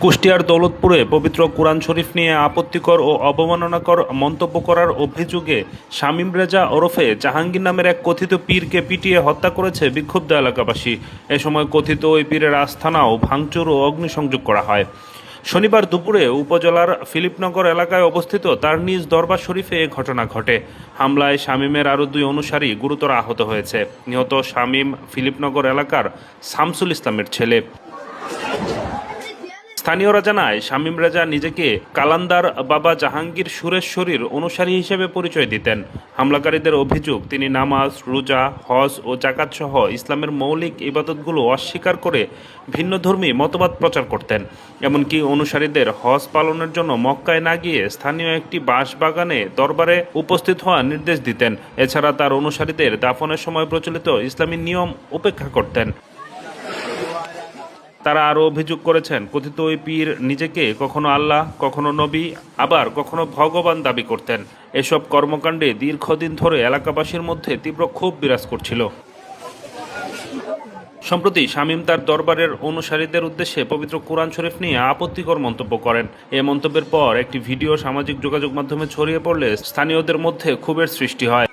কুষ্টিয়ার দৌলতপুরে পবিত্র কোরআন শরীফ নিয়ে আপত্তিকর ও অবমাননাকর মন্তব্য করার অভিযোগে শামীম রেজা ওরফে জাহাঙ্গীর নামের এক কথিত পীরকে পিটিয়ে হত্যা করেছে বিক্ষুব্ধ এলাকাবাসী। এ সময় কথিত ওই পীরের আস্তানাও ভাঙচুর ও অগ্নিসংযোগ করা হয়। শনিবার দুপুরে উপজেলার ফিলিপনগর এলাকায় অবস্থিত তার নিজ দরবার শরীফে এ ঘটনা ঘটে। হামলায় শামীমের আরও দুই অনুসারী গুরুতর আহত হয়েছে। নিহত শামীম ফিলিপনগর এলাকার শামসুল ইসলামের ছেলে। স্থানীয়রা জানায়, শামীম রেজা নিজেকে কালান্দার বাবা জাহাঙ্গীর সুরেশ্বরীর অনুসারী হিসেবে পরিচয় দিতেন। হামলাকারীদের অভিযোগ, তিনি নামাজ, রোজা, হজ ও জাকাত সহ ইসলামের মৌলিক ইবাদতগুলো অস্বীকার করে ভিন্নধর্মী মতবাদ প্রচার করতেন। এমনকি অনুসারীদের হজ পালনের জন্য মক্কায় না গিয়ে স্থানীয় একটি বাঁশবাগানে দরবারে উপস্থিত হওয়ার নির্দেশ দিতেন। এছাড়া তার অনুসারীদের দাফনের সময় প্রচলিত ইসলামী নিয়ম উপেক্ষা করতেন। তারা আরও অভিযোগ করেছেন, কথিত ওই পীর নিজেকে কখনো আল্লাহ, কখনো নবী, আবার কখনো ভগবান দাবি করতেন। এসব কর্মকাণ্ডে দীর্ঘদিন ধরে এলাকাবাসীর মধ্যে তীব্র ক্ষোভ বিরাজ করছিল। সম্প্রতি শামীম তার দরবারের অনুসারীদের উদ্দেশ্যে পবিত্র কোরআন শরীফ নিয়ে আপত্তিকর মন্তব্য করেন। এ মন্তব্যের পর একটি ভিডিও সামাজিক যোগাযোগ মাধ্যমে ছড়িয়ে পড়লে স্থানীয়দের মধ্যে ক্ষোভের সৃষ্টি হয়।